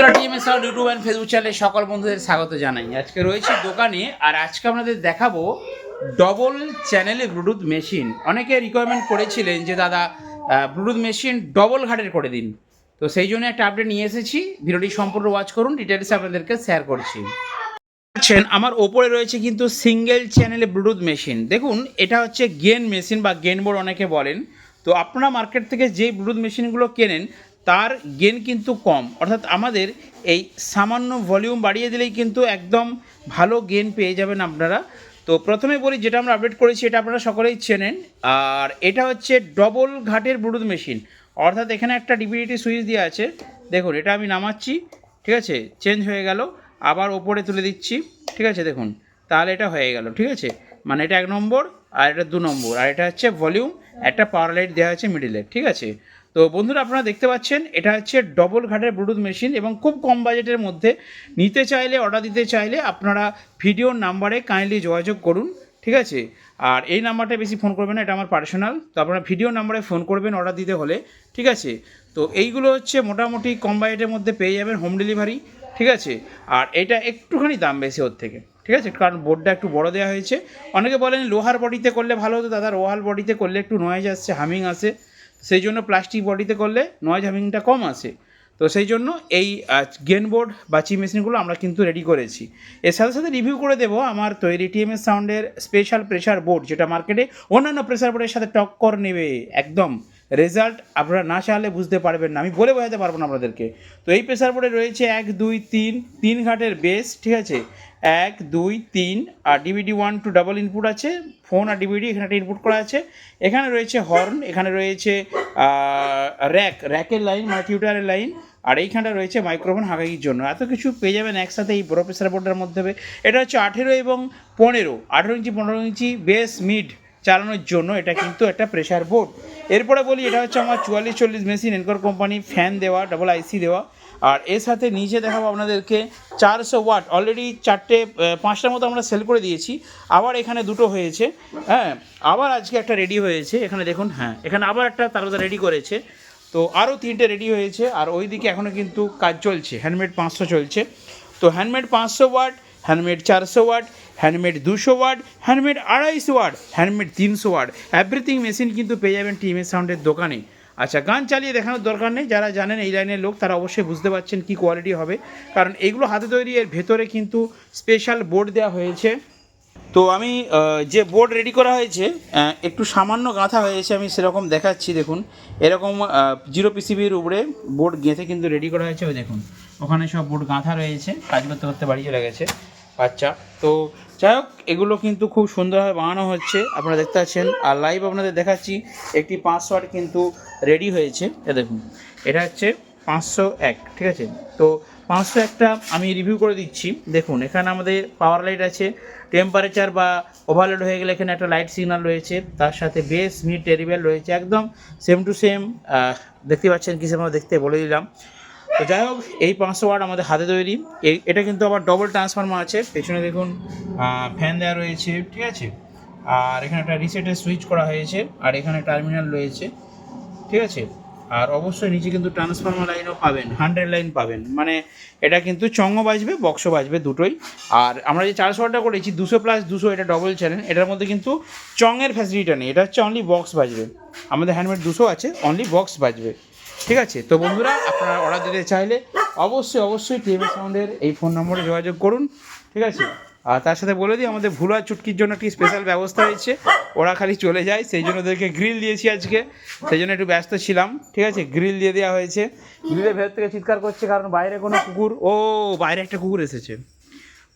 বন্ধুরা TMS sound YouTube and Facebook চ্যানেলে সকল বন্ধুদের স্বাগত জানাই। আজকে রয়েছে দোকানে, আর আজকে আপনাদের দেখাবো ডবল চ্যানেলে ব্লুটুথ মেশিন। অনেকে রিকোয়ারমেন্ট করেছিলেন যে দাদা ব্লুটুথ মেশিন ডবল ঘাটের করে দিন, তো সেই জন্য একটা আপডেট নিয়ে এসেছি। ভিডিওটি সম্পূর্ণ ওয়াচ করুন, ডিটেলসে আপনাদেরকে শেয়ার করছি। আমার ওপরে রয়েছে কিন্তু সিঙ্গেল চ্যানেলে ব্লুটুথ মেশিন। দেখুন, এটা হচ্ছে গেন মেশিন বা গেন বোর্ড অনেকে বলেন। তো আপনারা মার্কেট থেকে যে ব্লুটুথ মেশিনগুলো কেনেন তার গেন কিন্তু কম, অর্থাৎ আমাদের এই সামান্য ভলিউম বাড়িয়ে দিলেই কিন্তু একদম ভালো গেন পেয়ে যাবেন আপনারা। তো প্রথমে বলি, যেটা আমরা আপডেট করেছি এটা আপনারা সকলেই চেনেন, আর এটা হচ্ছে ডবল ঘাটের ব্লুটুথ মেশিন। অর্থাৎ এখানে একটা ডিভিডিটি সুইচ দেওয়া আছে, দেখুন এটা আমি নামাচ্ছি, ঠিক আছে, চেঞ্জ হয়ে গেল, আবার ওপরে তুলে দিচ্ছি, ঠিক আছে, দেখুন তাহলে এটা হয়ে গেল, ঠিক আছে। মানে এটা 1 নম্বর, আর এটা 2 নম্বর, আর এটা হচ্ছে ভলিউম, একটা পাওয়ার লাইট দেওয়া আছে মিডিলে, ঠিক আছে। তো বন্ধুরা আপনারা দেখতে পাচ্ছেন এটা হচ্ছে ডবল ঘাটের ব্লুটুথ মেশিন এবং খুব কম বাজেটের মধ্যে। নিতে চাইলে, অর্ডার দিতে চাইলে আপনারা ভিডিওর নাম্বারে কাইন্ডলি যোগাযোগ করুন, ঠিক আছে। আর এই নাম্বারটা বেশি ফোন করবেন না, এটা আমার পার্সোনাল। তো আপনারা ভিডিও নাম্বারে ফোন করবেন অর্ডার দিতে হলে, ঠিক আছে। তো এইগুলো হচ্ছে মোটামুটি কম বাজেটের মধ্যে পেয়ে যাবেন, হোম ডেলিভারি, ঠিক আছে। আর এটা একটুখানি দাম বেশি ওর থেকে, ঠিক আছে, কারণ বোর্ডটা একটু বড় দেওয়া হয়েছে। অনেকে বলেন লোহার বডিতে করলে ভালো হতো দাদা, লোহার বডিতে করলে একটু নয়েজ আসছে, হামিং আসে, সেই জন্য প্লাস্টিক বডিতে করলে নয়েজ হামিংটা কম আসে। তো সেই জন্য এই গেন বোর্ড বা চি মেশিনগুলো আমরা কিন্তু রেডি করেছি। এর সাথে সাথে রিভিউ করে দেবো আমার তৈরি টিএমএস সাউন্ডের স্পেশাল প্রেশার বোর্ড, যেটা মার্কেটে অন্যান্য প্রেশার বোর্ডের সাথে টক্কর নেবে একদম। রেজাল্ট আপনারা না চাইলে বুঝতে পারবেন না, আমি বলে বোঝাতে পারবো না আপনাদেরকে। তো এই প্রেশার বোর্ডে রয়েছে 1 2 3 ঘাটের বেস, ঠিক আছে, 1 2 3, আর ডিভিডি 1 2 ডাবল ইনপুট আছে, ফোন আর ডিভিডি এখানে একটা ইনপুট করা আছে। এখানে রয়েছে হর্ন, এখানে রয়েছে র্যাকের লাইন মানে টিউটারের লাইন, আর এইখানটা রয়েছে মাইক্রোফোন হাঁকাইয়ের জন্য। এত কিছু পেয়ে যাবেন একসাথে এই বড় প্রেসার বোর্ডের মধ্যে। এটা হচ্ছে 18 এবং 15, 18 ইঞ্চি 15 ইঞ্চি বেস মিড চালানোর জন্য এটা কিন্তু একটা প্রেসার বোর্ড। এরপরে বলি, এটা হচ্ছে আমার 4440 মেশিন, এনকর কোম্পানি, ফ্যান দেওয়া, ডাবল আইসি দেওয়া। আর এর সাথে নিচে দেখাবো আপনাদেরকে 400 ওয়াট, অলরেডি 5টার মতো আমরা সেল করে দিয়েছি, আবার এখানে 2টো হয়েছে, হ্যাঁ, আবার আজকে একটা রেডি হয়েছে, এখানে দেখুন, হ্যাঁ, এখানে আবার একটা তারা রেডি করেছে। তো আরও 3টে রেডি হয়েছে, আর ওই দিকে এখনও কিন্তু কাজ চলছে, হ্যান্ডমেড 500 চলছে। তো handmade 500 watt, handmade 400 watt, handmade 200 watt, handmade 250 watt, handmade 300 watt, everything machine কিন্তু পেয়ে যাবেন টিএমএস সাউন্ডের দোকানে। আচ্ছা, গান চালিয়ে দেখানোর দরকার নেই, যারা জানেন এই লাইনের লোক তারা অবশ্যই বুঝতে পারছেন কী কোয়ালিটি হবে, কারণ এইগুলো হাতে তৈরি। এর ভেতরে কিন্তু স্পেশাল বোর্ড দেওয়া হয়েছে। তো আমি যে বোর্ড রেডি করা হয়েছে একটু সামান্য গাঁথা হয়েছে, আমি সেরকম দেখাচ্ছি। দেখুন, এরকম 0 পিসিবির উপরে বোর্ড গেঁথে কিন্তু রেডি করা হয়েছে। ওই দেখুন, ওখানে সব বোর্ড গাঁথা রয়েছে, কাজ করতে করতে বাড়ি চলে গেছে। আচ্ছা, তো যাই হোক, এগুলো কিন্তু খুব সুন্দরভাবে বানানো হচ্ছে, আপনারা দেখতে পাচ্ছেন। আর লাইভ আপনাদের দেখাচ্ছি, একটি 500 ওয়াট কিন্তু রেডি হয়েছে। দেখুন, এটা হচ্ছে 501, ঠিক আছে। তো 501টা আমি রিভিউ করে দিচ্ছি। দেখুন, এখানে আমাদের পাওয়ার লাইট আছে, টেম্পারেচার বা ওভারলোড হয়ে গেলে এখানে একটা লাইট সিগন্যাল রয়েছে, তার সাথে বেস মিড টেরিবেল রয়েছে, একদম সেম টু সেম। দেখতে পাচ্ছেন কি সেভাবে দেখতে বলে দিলাম। তো যাই হোক, এই 500 ওয়াট আমাদের হাতে তৈরি। এটা কিন্তু আবার ডবল ট্রান্সফরমার আছে, পেছনে দেখুন ফ্যান দেওয়া রয়েছে, ঠিক আছে। আর এখানে একটা রিসেটের সুইচ করা হয়েছে, আর এখানে টার্মিনাল রয়েছে, ঠিক আছে। আর অবশ্যই নিচে কিন্তু ট্রান্সফরমার লাইনও পাবেন, 100 লাইন পাবেন, মানে এটা কিন্তু চঙও বাজবে, বক্সও বাজবে, দুটোই। আর আমরা যে 400 ওয়াটটা করেছি 200+200, এটা ডবল চ্যানেল, এটার মধ্যে কিন্তু চঙের ফ্যাসিলিটিটা নেই, এটা হচ্ছে অনলি বক্স বাজবে। আমাদের হ্যান্ডমেড 200 আছে, অনলি বক্স বাজবে, ঠিক আছে। তো বন্ধুরা, আপনারা অর্ডার দিতে চাইলে অবশ্যই টিএমএস সাউন্ডের এই ফোন নম্বরে যোগাযোগ করুন, ঠিক আছে। আর তার সাথে বলে দিই, আমাদের ভুল আর চুটকির জন্য একটি স্পেশাল ব্যবস্থা হয়েছে, ওরা খালি চলে যায়, সেই জন্য ওদেরকে গ্রিল দিয়েছি আজকে, সেই জন্য একটু ব্যস্ত ছিলাম, ঠিক আছে। গ্রিল দিয়ে দেওয়া হয়েছে, গ্রিলের ভেতর থেকে চিৎকার করছে, কারণ বাইরে কোনো কুকুর, বাইরে একটা কুকুর এসেছে,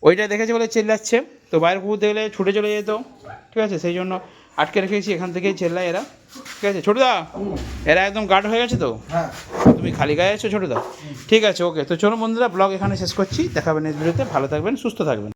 ওইটা দেখেছে বলে চেল্লাচ্ছে। তো বাইরে কুকুর দেখলে ছুটে চলে যেত, ঠিক আছে, সেই জন্য আটকে রেখেছি, এখান থেকেই চেল্লায় এরা, ঠিক আছে। ছোটুদা, এরা একদম গার্ড হয়ে গেছে তো, হ্যাঁ, তুমি খালি গায়ে আছো ছোটুদা, ঠিক আছে, ওকে। তো চলো বন্ধুরা, ব্লগ এখানে শেষ করছি, দেখাবেন নেক্সট ভিডিওতে, ভালো থাকবেন, সুস্থ থাকবেন।